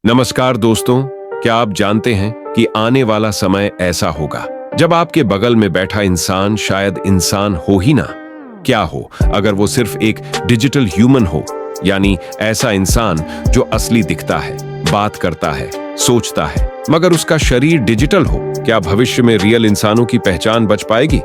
नमस्कार दोस्तों, क्या आप जानते हैं कि आने वाला समय ऐसा होगा जब आपके बगल में बैठा इंसान शायद इंसान हो ही ना। क्या हो अगर वो सिर्फ एक डिजिटल ह्यूमन हो, यानी ऐसा इंसान जो असली दिखता है, बात करता है, सोचता है, मगर उसका शरीर डिजिटल हो। क्या भविष्य में रियल इंसानों की पहचान बच पाएगी?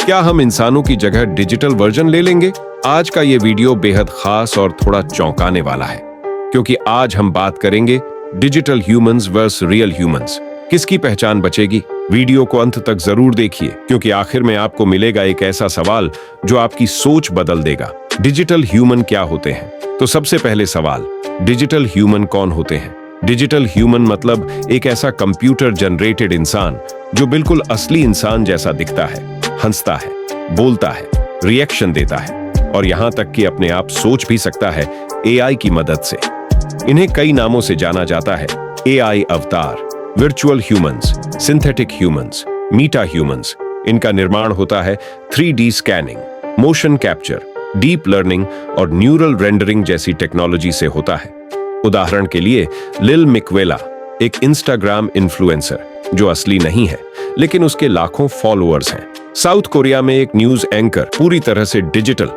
क्या हम इंसानों की जगह डिजिटल वर्जन ले लेंगे? आज का ये वीडियो बेहद खास और थोड़ा चौंकाने वाला है, क्योंकि आज हम बात करेंगे digital humans versus real humans. किसकी पहचान बचेगी? वीडियो को अंत तक जरूर देखिए, क्योंकि आखिर में आपको मिलेगा एक ऐसा सवाल जो आपकी सोच बदल देगा। डिजिटल ह्यूमन क्या होते हैं? तो सबसे पहले सवाल, डिजिटल ह्यूमन कौन होते हैं? डिजिटल ह्यूमन मतलब एक ऐसा कंप्यूटर जनरेटेड इंसान जो बिल्कुल असली इंसान जैसा दिखता है, हंसता है, बोलता है, रिएक्शन देता है और यहां तक कि अपने आप सोच भी सकता है एआई की मदद से। इन्हें कई नामों से जाना जाता है: AI avatar, virtual humans, synthetic humans, meta humans. इनका निर्माण होता है 3D scanning, motion capture, deep learning और न्यूरल रेंडरिंग जैसी टेक्नोलॉजी से होता है। उदाहरण के लिए लिल मिकवेला, एक इंस्टाग्राम इन्फ्लुएंसर जो असली नहीं है लेकिन उसके लाखों फॉलोअर्स हैं। साउथ कोरिया में एक न्यूज एंकर पूरी तरह से डिजिटल।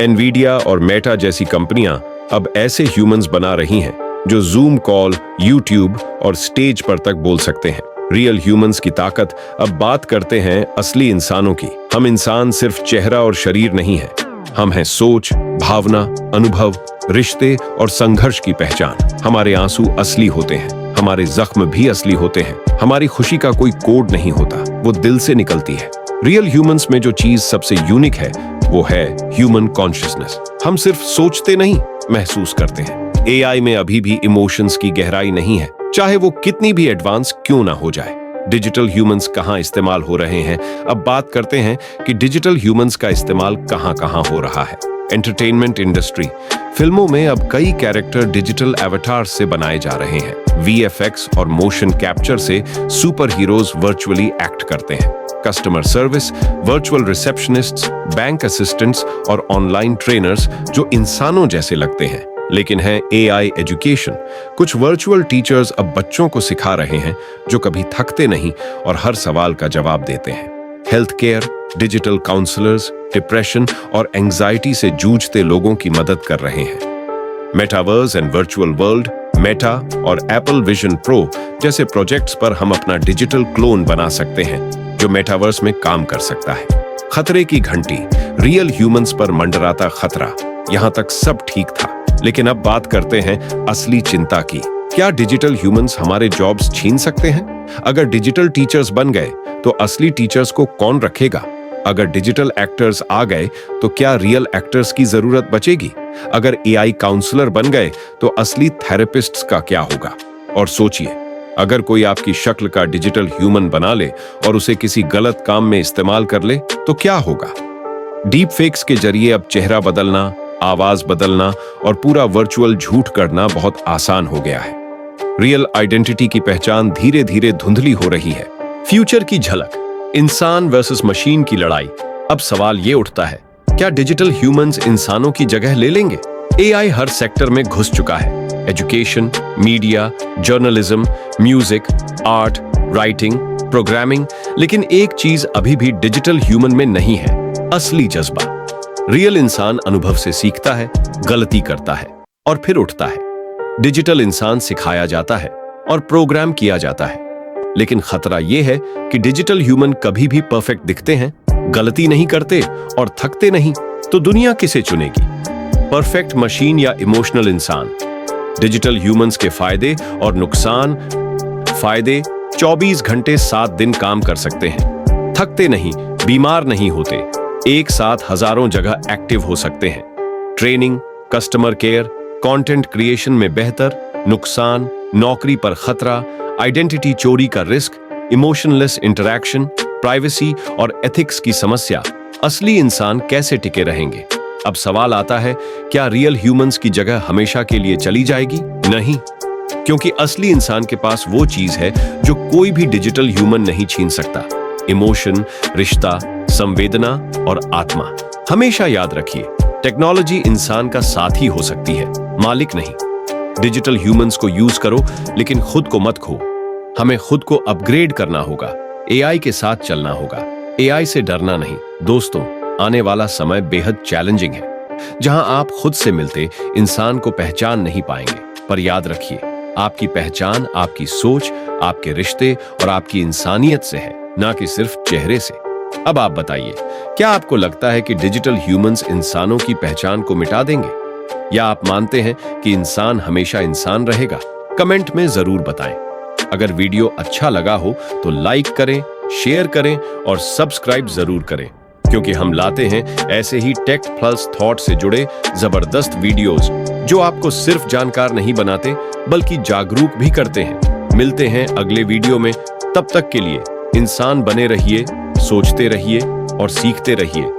एनवीडिया और मेटा जैसी कंपनियां अब ऐसे ह्यूमंस बना रही हैं जो जूम कॉल, यूट्यूब और स्टेज पर तक बोल सकते हैं। रियल ह्यूमंस की ताकत। अब बात करते हैं असली इंसानों की। हम इंसान सिर्फ चेहरा और शरीर नहीं है, हम हैं सोच, भावना, अनुभव, रिश्ते और संघर्ष की पहचान। हमारे आंसू असली होते हैं, हमारे जख्म भी असली होते हैं। हमारी खुशी का कोई कोड नहीं होता, वो दिल से निकलती है। रियल ह्यूमंस में जो चीज सबसे यूनिक है वो है ह्यूमन कॉन्शियसनेस। हम सिर्फ सोचते नहीं, महसूस करते हैं। एआई में अभी भी इमोशंस की गहराई नहीं है, चाहे वो कितनी भी एडवांस क्यों ना हो जाए। डिजिटल ह्यूमंस कहां इस्तेमाल हो रहे हैं? अब बात करते हैं कि डिजिटल ह्यूमंस का इस्तेमाल कहां-कहां हो रहा है। Entertainment industry. फिल्मों में अब कई कैरेक्टर डिजिटल एवटार से बनाए जा रहे हैं। वीएफएक्स और मोशन कैप्चर से सुपर हीरोज वर्चुअली एक्ट करते हैं। Customer service, virtual receptionists, bank assistants और ऑनलाइन ट्रेनर्स जो इंसानों जैसे लगते हैं। लेकिन है एआई एजुकेशन। कुछ वर्चुअल टीचर्स अब बच्चों को सिखा रहे हैं जो कभी थकते नहीं और हर सवाल का जवाब देते हैं। Health care, digital counsellors depression और एंजाइटी से जूझते लोगों की मदद कर रहे हैं। Metaverse and virtual world, meta और एप्पल विजन प्रो जैसे प्रोजेक्ट्स पर हम अपना डिजिटल क्लोन बना सकते हैं जो मेटावर्स में काम कर सकता है। खतरे की घंटी। रियल ह्यूमंस पर मंडराता खतरा। यहां तक सब ठीक था, लेकिन अब बात करते हैं असली चिंता की। क्या डिजिटल ह्यूमंस हमारे जॉब्स छीन सकते हैं? अगर डिजिटल टीचर्स बन गए तो असली टीचर्स को कौन रखेगा? अगर डिजिटल एक्टर्स आ गए तो क्या रियल एक्टर्स की जरूरत बचेगी? अगर एआई काउंसलर बन गए तो असली थेरेपिस्ट्स का क्या होगा? और सोचिए, अगर कोई आपकी शक्ल का डिजिटल ह्यूमन बना ले और उसे किसी गलत काम में इस्तेमाल कर ले तो क्या होगा? डीप फेक्स के जरिए अब चेहरा बदलना, आवाज बदलना और पूरा वर्चुअल झूठ करना बहुत आसान हो गया है। रियल आइडेंटिटी की पहचान धीरे धीरे धुंधली हो रही है। फ्यूचर की झलक। इंसान वर्सेस मशीन की लड़ाई। अब सवाल ये उठता है, क्या डिजिटल ह्यूमंस इंसानों की जगह ले लेंगे? एआई हर सेक्टर में घुस चुका है। Education, media, journalism, music, art, writing, programming. लेकिन एक चीज अभी भी डिजिटल ह्यूमन में नहीं है, असली जज्बा। रियल इंसान अनुभव से सीखता है, गलती करता है और फिर उठता है। डिजिटल इंसान सिखाया जाता है और प्रोग्राम किया जाता है। लेकिन खतरा यह है कि डिजिटल ह्यूमन कभी भी परफेक्ट दिखते हैं, गलती नहीं करते और थकते नहीं, तो दुनिया किसे चुनेगी? परफेक्ट मशीन या इमोशनल इंसान? डिजिटल ह्यूमंस के फायदे और नुकसान। फायदे: 24 घंटे 7 दिन काम कर सकते हैं, थकते नहीं, बीमार नहीं होते, एक साथ हजारों जगह एक्टिव हो सकते हैं। Training, customer care, content creation में बेहतर। नुकसान: नौकरी पर खतरा, आइडेंटिटी चोरी का रिस्क, इमोशनलेस इंटरैक्शन, प्राइवेसी और एथिक्स की समस्या। असली इंसान कैसे टिके रहेंगे? अब सवाल आता है, क्या रियल ह्यूमंस की जगह हमेशा के लिए चली जाएगी? नहीं, क्योंकि असली इंसान के पास वो चीज है जो कोई भी डिजिटल ह्यूमन नहीं छीन सकता: इमोशन, रिश्ता, संवेदना और आत्मा। हमेशा याद रखिए, टेक्नोलॉजी इंसान का साथी हो सकती है, मालिक नहीं। डिजिटल ह्यूमंस को यूज करो, लेकिन खुद को मत खो। हमें खुद को अपग्रेड करना होगा, एआई के साथ चलना होगा, एआई से डरना नहीं। दोस्तों, आने वाला समय बेहद चैलेंजिंग है, जहां आप खुद से मिलते इंसान को पहचान नहीं पाएंगे। पर याद रखिए, आपकी पहचान आपकी सोच, आपके रिश्ते और आपकी इंसानियत से है, ना कि सिर्फ चेहरे से। अब आप बताइए, क्या आपको लगता है कि डिजिटल ह्यूमंस इंसानों की पहचान को मिटा देंगे, या आप मानते हैं कि इंसान हमेशा इंसान रहेगा? कमेंट में जरूर बताएं। अगर वीडियो अच्छा लगा हो तो लाइक करें, शेयर करें और सब्सक्राइब जरूर करें, क्योंकि हम लाते हैं ऐसे ही टेक प्लस थॉट से जुड़े जबरदस्त वीडियोस जो आपको सिर्फ जानकार नहीं बनाते बल्कि जागरूक भी करते हैं। मिलते हैं अगले वीडियो में, तब तक के लिए इंसान बने रहिए, सोचते रहिए और सीखते रहिए।